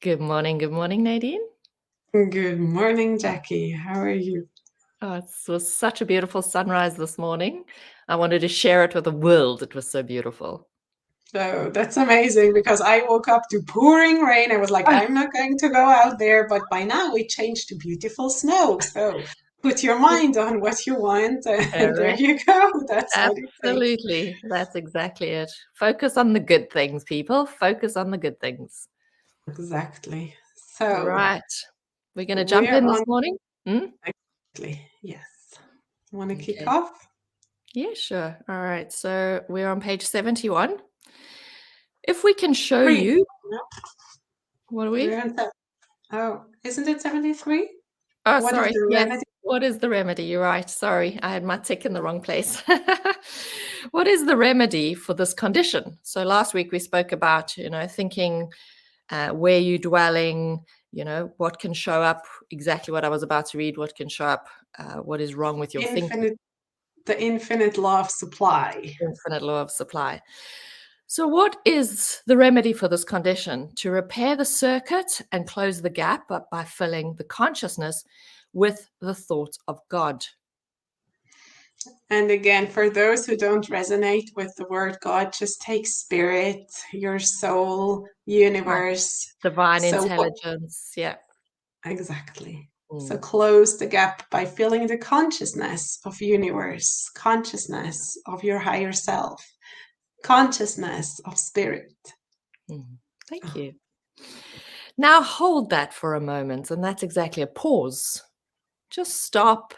Good morning, Nadine. Good morning, Jackie. How are you? Oh, it was such a beautiful sunrise this morning. I wanted to share it with the world. It was so beautiful. So that's amazing because I woke up to pouring rain. I was like, Oh, I'm not going to go out there, but by now it changed to beautiful snow. So put your mind on what you want, and there correct. you go. That's what it takes. Absolutely. That's exactly it. Focus on the good things, people. Focus on the good things. Exactly. So Right. We're going to jump we're in this on, morning. Hmm? exactly. Yes. Want to kick Okay. off? Yeah, sure. All right. So we're on page 71. If we can show Three. you, No, what are we're we? on Oh, isn't it 73? Oh, What is sorry. the Yes. remedy? What is the remedy? You're right. Sorry, I had my tick in the wrong place. What is the remedy for this condition? So last week we spoke about, thinking where you're dwelling, what can show up, exactly what I was about to read, what can show up, what is wrong with your thinking, Infinite, the infinite law of supply. infinite law of supply. So, what is the remedy for this condition? To repair the circuit and close the gap up by filling the consciousness with the thought of God. And again, for those who don't resonate with the word God, just take spirit, your soul, Right. universe. Divine So, intelligence. Yeah. exactly. So, Mm. close the gap by feeling the consciousness of universe, consciousness of your higher self, consciousness of spirit. Mm. Thank Oh, you. Now hold that for a moment, and that's exactly a pause. Just stop,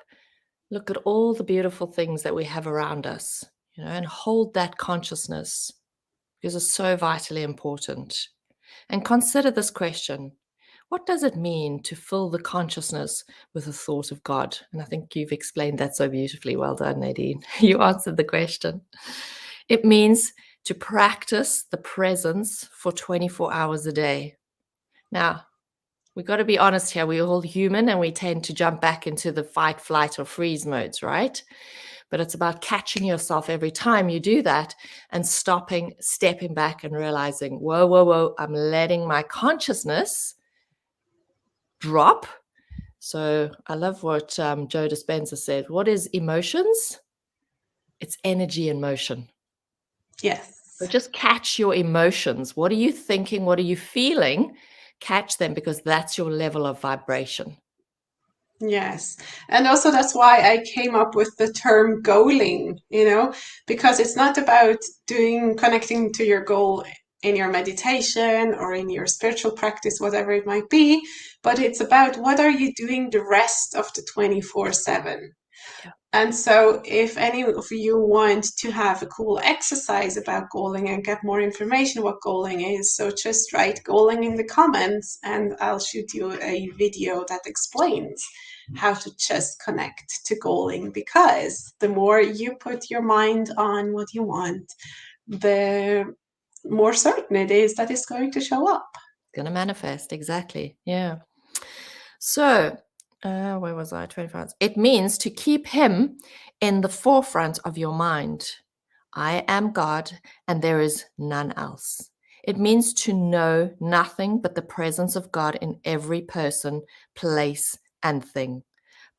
look at all the beautiful things that we have around us, and hold that consciousness because it's so vitally important. And consider this question. What does it mean to fill the consciousness with the thought of God? And I think you've explained that so beautifully. Well done, Nadine. You answered the question. It means to practice the presence for 24 hours a day. Now, we've got to be honest here. We're all human and we tend to jump back into the fight, flight, or freeze modes, right? But it's about catching yourself every time you do that and stopping, stepping back and realizing, whoa, whoa, whoa, I'm letting my consciousness drop. So I love what Joe Dispenza said. What is emotions? It's energy in motion. So yes. just catch your emotions. What are you thinking? What are you feeling? Catch them because that's your level of vibration. Yes. And also that's why I came up with the term goaling, because it's not about connecting to your goal in your meditation or in your spiritual practice, whatever it might be, but it's about what are you doing the rest of the 24/7. Yeah. And so, if any of you want to have a cool exercise about goaling and get more information what goaling is, so just write goaling in the comments and I'll shoot you a video that explains how to just connect to goaling. Because the more you put your mind on what you want, the more certain it is that it's going to show up. Going to manifest. Exactly. Yeah. So, where was I? 25. It means to keep him in the forefront of your mind. I am God and there is none else. It means to know nothing but the presence of God in every person, place, and thing.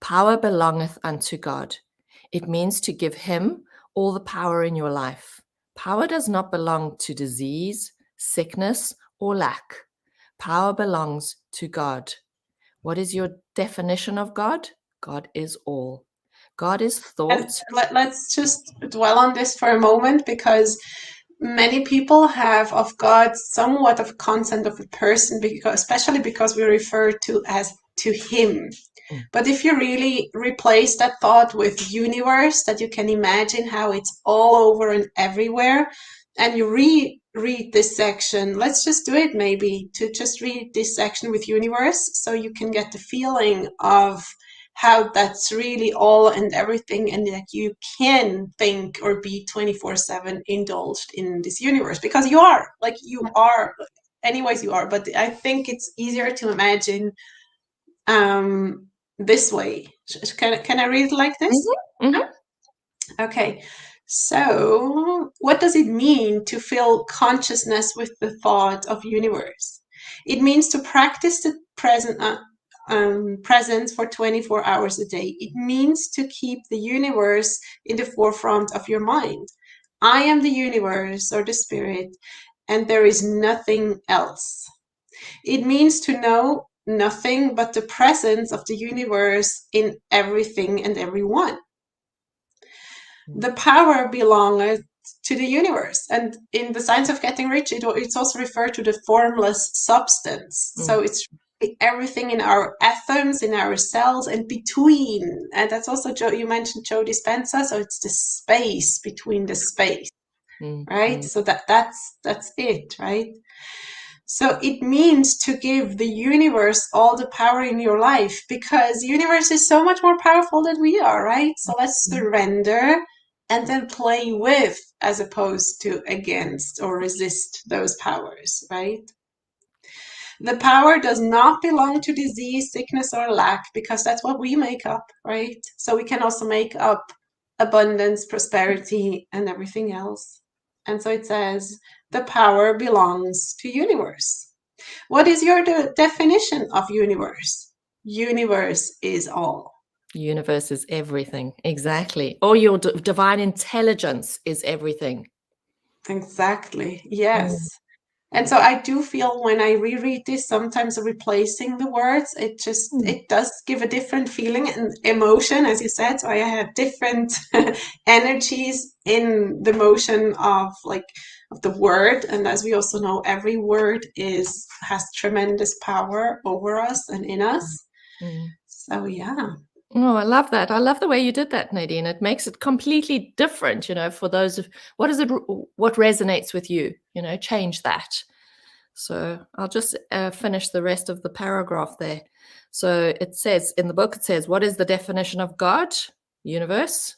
Power belongeth unto God. It means to give him all the power in your life. Power does not belong to disease, sickness, or lack. Power belongs to God. What is your definition of God? God is all. God is And thought. let's just dwell on this for a moment because many people have of God somewhat of a concept of a person, because especially because we refer to as to him. Mm. But if you really replace that thought with universe, that you can imagine how it's all over and everywhere, and you read this section, let's just do it maybe to just read this section with universe so you can get the feeling of how that's really all and everything, and that you can think or be 24/7 indulged in this universe, because you are, like, you are, anyways you are. But I think it's easier to imagine this way. Can I read it like this? Mm-hmm. Mm-hmm. Okay. So what does it mean to fill consciousness with the thought of universe? It means to practice the presence for 24 hours a day. It means to keep the universe in the forefront of your mind. I am the universe or the spirit, and there is nothing else. It means to know nothing but the presence of the universe in everything and everyone. The power belongs to the universe. And in the science of getting rich, it's also referred to the formless substance. So it's everything in our atoms, in our cells, and between. And that's also, you mentioned Joe Dispenza. So it's the space between the space, right? So that's it, right? So it means to give the universe all the power in your life, because the universe is so much more powerful than we are, right? So let's surrender and then play with, as opposed to against or resist those powers, right? The power does not belong to disease, sickness, or lack, because that's what we make up, right? So we can also make up abundance, prosperity, and everything else. And so it says, the power belongs to universe. What is your definition of universe? Universe is all. Universe is everything. Exactly. Or your divine intelligence is everything. Exactly. Yes. And so I do feel when I reread this, sometimes replacing the words, it does give a different feeling and emotion, as you said. So I have different energies in the motion of the word. And as we also know, every word has tremendous power over us and in us. So yeah. Oh, I love that. I love the way you did that, Nadine. It makes it completely different, for those of what resonates with you, change that. So I'll just finish the rest of the paragraph there. So it says in the book, what is the definition of God? Universe,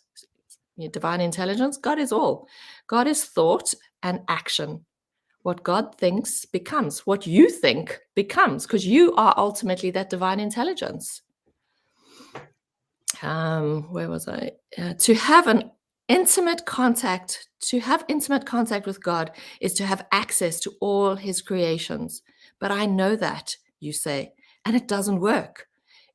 divine intelligence. God is all. God is thought and action. What God thinks becomes. What you think becomes, because you are ultimately that divine intelligence. Where was I? To have intimate contact with God is to have access to all his creations. But I know that, you say, and it doesn't work.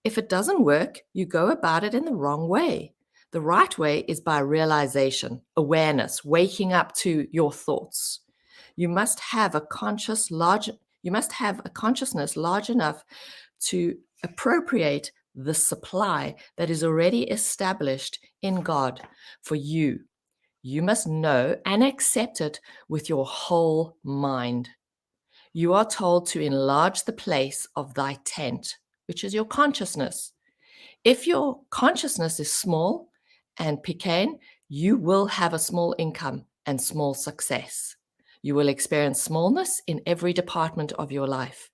If it doesn't work, you go about it in the wrong way. The right way is by realization, awareness, waking up to your thoughts. You must have a consciousness large enough to appropriate the supply that is already established in God for you. You must know and accept it with your whole mind. You are told to enlarge the place of thy tent, which is your consciousness. If your consciousness is small and pequeño, you will have a small income and small success. You will experience smallness in every department of your life.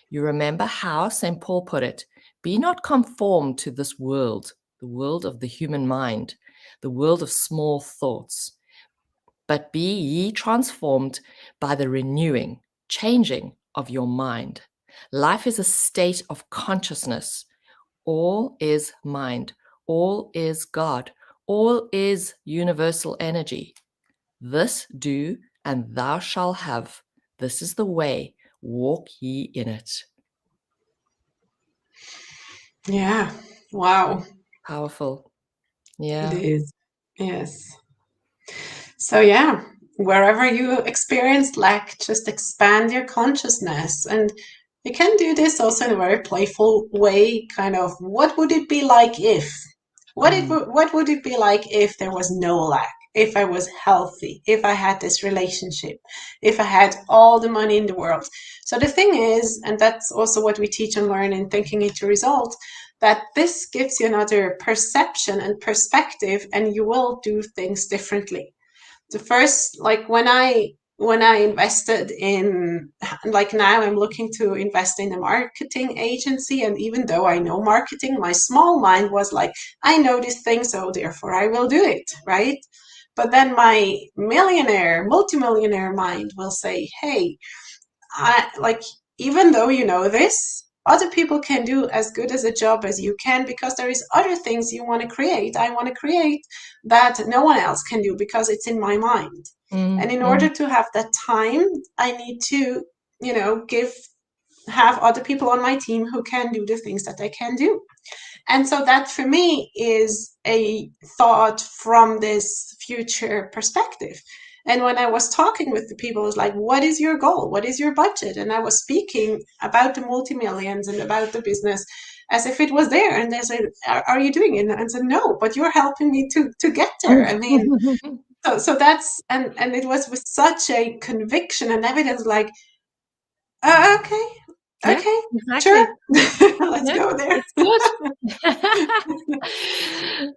You remember how St. Paul put it, be not conformed to this world, the world of the human mind, the world of small thoughts, but be ye transformed by the renewing, changing of your mind. Life is a state of consciousness. All is mind. All is God. All is universal energy. This do, and thou shalt have. This is the way. Walk ye in it. Yeah. Wow. Powerful. Yeah. It is. Yes. So yeah, wherever you experience lack, just expand your consciousness. And you can do this also in a very playful way, kind of, what would it be like if? What would it be like if there was no lack? If I was healthy, if I had this relationship, if I had all the money in the world. So the thing is, and that's also what we teach and learn in Thinking into Result, that this gives you another perception and perspective, and you will do things differently. The first, like when I invested in, like now I'm looking to invest in a marketing agency, and even though I know marketing, my small mind was like, I know this thing, so therefore I will do it, right? But then my multimillionaire mind will say, hey, even though you know this, other people can do as good as a job as you can, because there is other things you want to create. I want to create that no one else can do because it's in my mind. And in order to have that time, I need to, give have other people on my team who can do the things that I can do. And so that for me is a thought from this future perspective. And when I was talking with the people, it was like, what is your goal? What is your budget? And I was speaking about the multi-millions and about the business as if it was there. And they said, are you doing it? And I said, no, but you're helping me to get there. I mean, so that's, and it was with such a conviction and evidence, like, okay, Yeah, okay, exactly. sure, let's go there. It's good.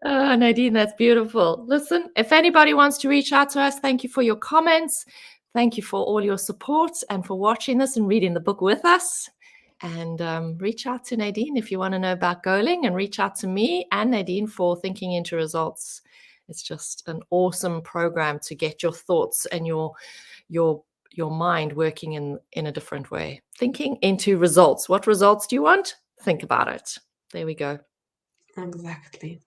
Oh, Nadine, that's beautiful. Listen, if anybody wants to reach out to us, thank you for your comments. Thank you for all your support and for watching this and reading the book with us. And reach out to Nadine if you want to know about goaling, and reach out to me and Nadine for Thinking into Results. It's just an awesome program to get your thoughts and your mind working in a different way. Thinking into results. What results do you want? Think about it. There we go. Exactly.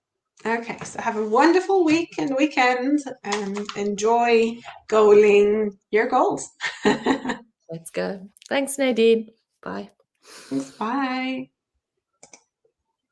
Okay, so have a wonderful week and weekend and enjoy goaling your goals. Let's go. Thanks, Nadine. Bye. Thanks, bye.